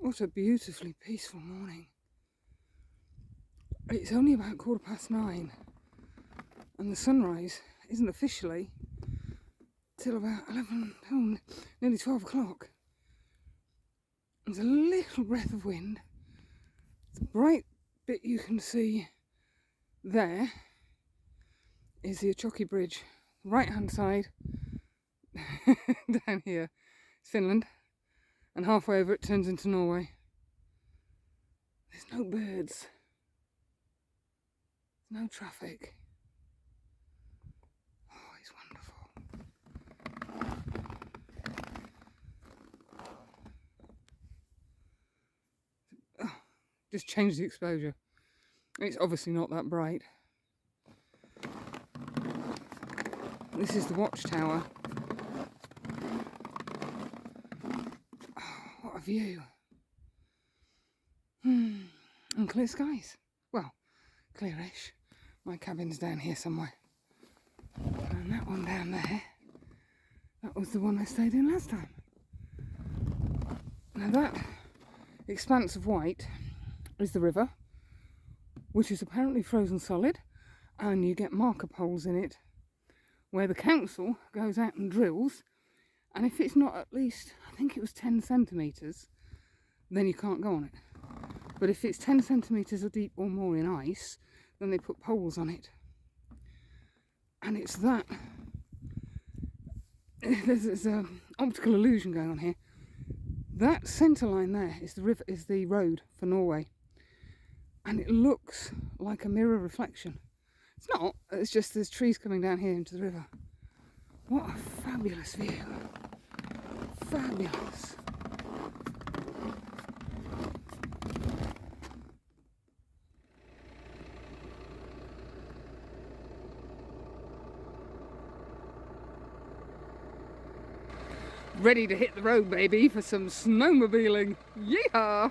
What a beautifully peaceful morning. It's only about 9:15 and the sunrise isn't officially till about 11, nearly 12 o'clock. There's a little breath of wind. The bright bit you can see there is the Utsjoki bridge. Right hand side down here is Finland, and halfway over it turns into Norway. There's no birds, there's no traffic. Oh, it's wonderful. Oh, just change the exposure. It's obviously not that bright. This is the watchtower. Oh, what a view. And clear skies. Well, clearish. My cabin's down here somewhere. And that one down there, that was the one I stayed in last time. Now that expanse of white is the river, which is apparently frozen solid, and you get marker poles in it where the council goes out and drills, and if it's not at least, I think it was 10 centimetres, then you can't go on it. But if it's 10 centimetres deep or more in ice, then they put poles on it. And it's that, there's an optical illusion going on here. That centre line there is the river, is the road for Norway, and it looks like a mirror reflection. It's not, it's just there's trees coming down here into the river. What a fabulous view. Fabulous. Ready to hit the road, baby, for some snowmobiling. Yeehaw!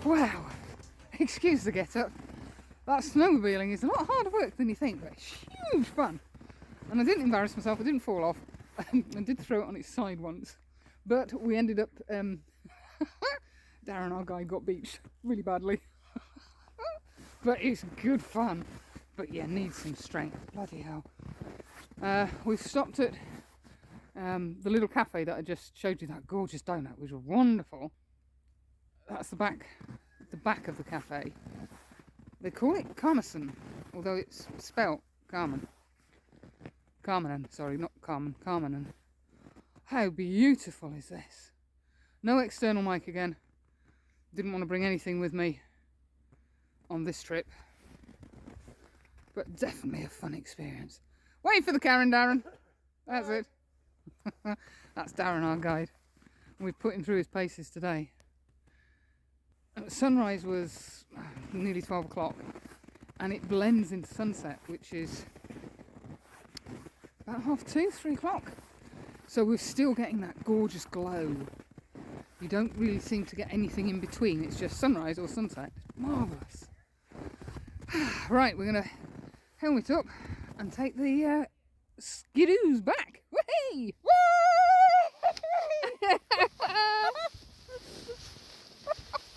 Wow, excuse the get up. That snowmobiling is a lot harder work than you think, but it's huge fun. And I didn't embarrass myself, I didn't fall off. I did throw it on its side once, but we ended up, Darren, our guy, got beached really badly. But it's good fun. But yeah, needs some strength, bloody hell. We've stopped at the little cafe that I just showed you, that gorgeous donut, which was wonderful. That's the back of the cafe. They call it Carmesan, although it's spelt Carmen. Carmenan, sorry, not Carmen, Carmenan. How beautiful is this? No external mic again. Didn't want to bring anything with me on this trip. But definitely a fun experience. Wait for the Karen, Darren. That's it. That's Darren, our guide. We've put him through his paces today. Sunrise was nearly 12 o'clock and it blends into sunset, which is about 2:30, 3 o'clock. So we're still getting that gorgeous glow. You don't really seem to get anything in between. It's just sunrise or sunset. Marvellous. Right, we're going to helmet up and take the skidoos back. Whee!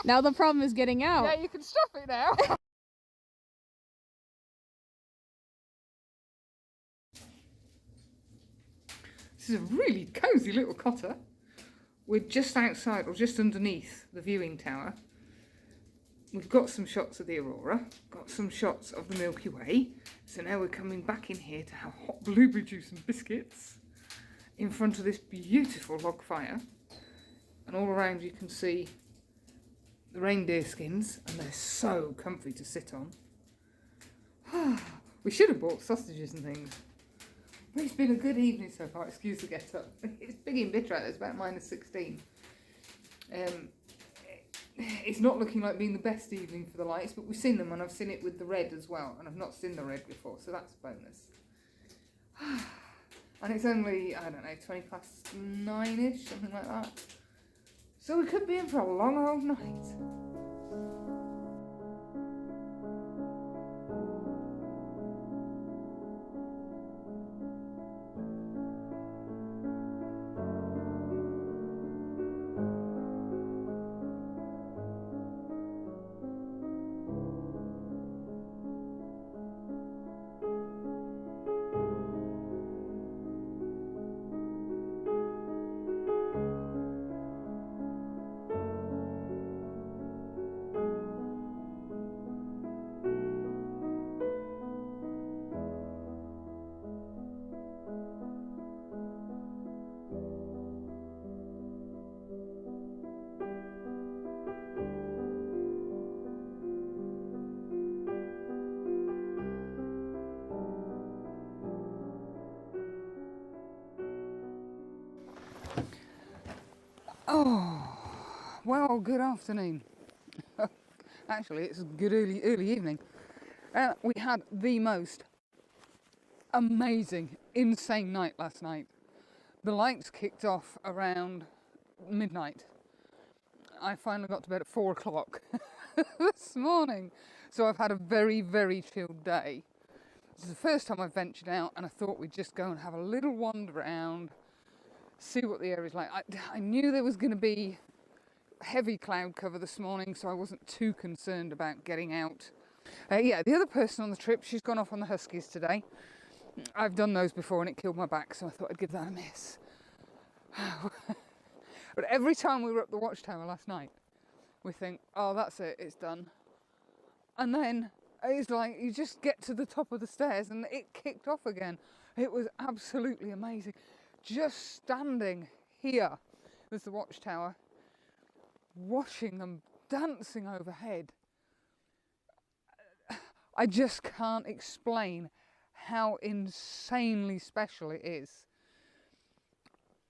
Now the problem is getting out. Yeah, you can stop it now. This is a really cosy little cotter. We're just outside or just underneath the viewing tower. We've got some shots of the aurora, got some shots of the Milky Way. So now we're coming back in here to have hot blueberry juice and biscuits in front of this beautiful log fire. And all around you can see the reindeer skins, and they're so comfy to sit on. We should have bought sausages and things. But it's been a good evening so far, excuse the get up. It's big and bitter out, it's about -16. It's not looking like being the best evening for the lights, but we've seen them, and I've seen it with the red as well, and I've not seen the red before, so that's a bonus. And it's only, I don't know, 9:20-ish, something like that. So we could be in for a long old night. Oh, well, good afternoon. Actually, it's a good early evening. We had the most amazing, insane night last night. The lights kicked off around midnight. I finally got to bed at 4 o'clock this morning. So I've had a very, very chilled day. This is the first time I've ventured out, and I thought we'd just go and have a little wander around, see what the area's like. I knew there was going to be heavy cloud cover this morning, so I wasn't too concerned about getting out. The other person on the trip, she's gone off on the huskies today. I've done those before and it killed my back, so I thought I'd give that a miss. But every time we were up the watchtower last night, we think, oh, that's it, it's done. And then it's like you just get to the top of the stairs and it kicked off again. It was absolutely amazing. Just standing here with the watchtower, watching them dancing overhead. I just can't explain how insanely special it is.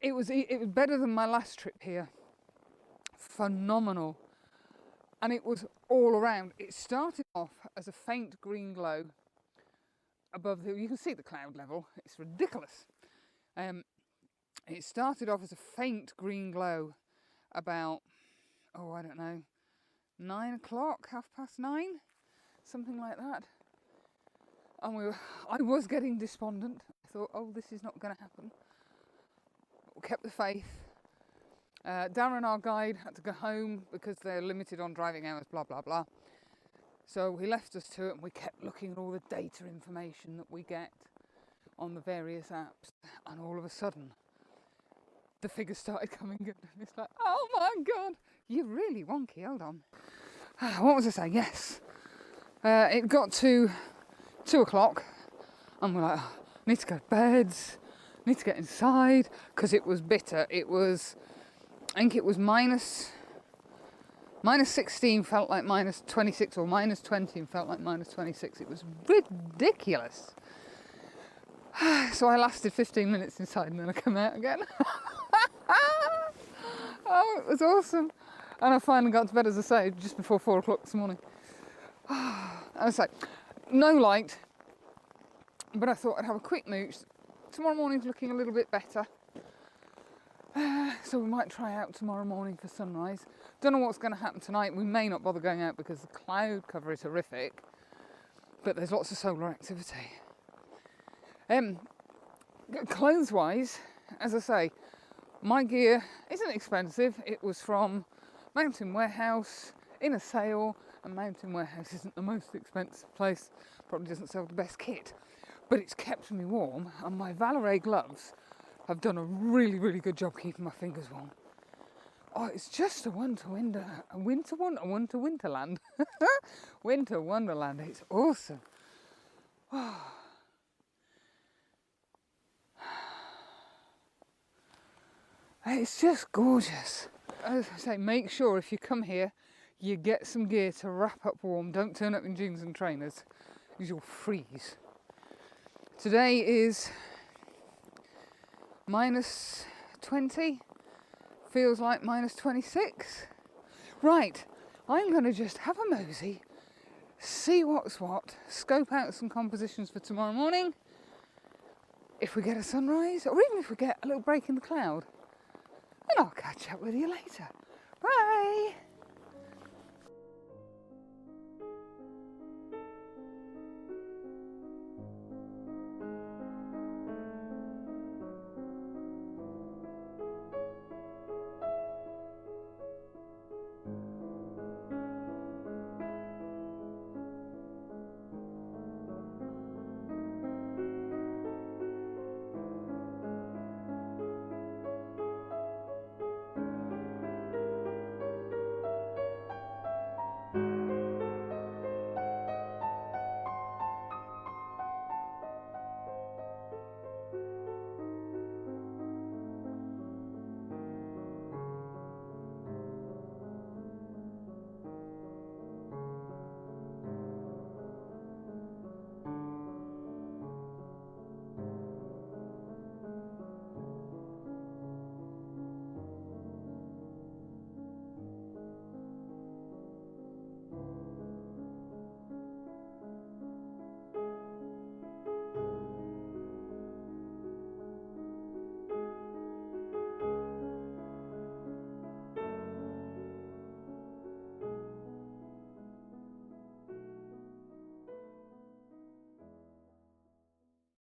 It was better than my last trip here. Phenomenal. And it was all around. It started off as a faint green glow above you can see the cloud level. It's ridiculous. It started off as a faint green glow about, I don't know, 9 o'clock, 9:30, something like that. And I was getting despondent. I thought, this is not going to happen. We kept the faith. Darren, our guide, had to go home because they're limited on driving hours, blah, blah, blah. So he left us to it, and we kept looking at all the data information that we get on the various apps. And all of a sudden, the figures started coming good. And it's like, oh my God, you're really wonky, hold on. What was I saying? Yes. It got to 2 o'clock and we're like, oh, need to go to bed, need to get inside, because it was bitter. It was, I think it was minus 16 felt like minus 26, or minus 20 and felt like minus 26. It was ridiculous. So I lasted 15 minutes inside and then I come out again. Oh, it was awesome. And I finally got to bed, as I say, just before 4 o'clock this morning. I was like, no light, but I thought I'd have a quick mooch. Tomorrow morning's looking a little bit better. So we might try out tomorrow morning for sunrise. Don't know what's going to happen tonight. We may not bother going out because the cloud cover is horrific, but there's lots of solar activity. Clothes-wise, as I say, my gear isn't expensive. It was from Mountain Warehouse in a sale, and Mountain Warehouse isn't the most expensive place, probably doesn't sell the best kit, but it's kept me warm, and my Valerie gloves have done a really, really good job keeping my fingers warm. Oh, it's just a winter wonderland. Winter wonderland, it's awesome. Oh. It's just gorgeous. As I say, make sure if you come here, you get some gear to wrap up warm. Don't turn up in jeans and trainers, because you'll freeze. Today is minus 20, feels like minus 26. Right, I'm going to just have a mosey, see what's what, scope out some compositions for tomorrow morning, if we get a sunrise, or even if we get a little break in the cloud. And I'll catch up with you later. Bye!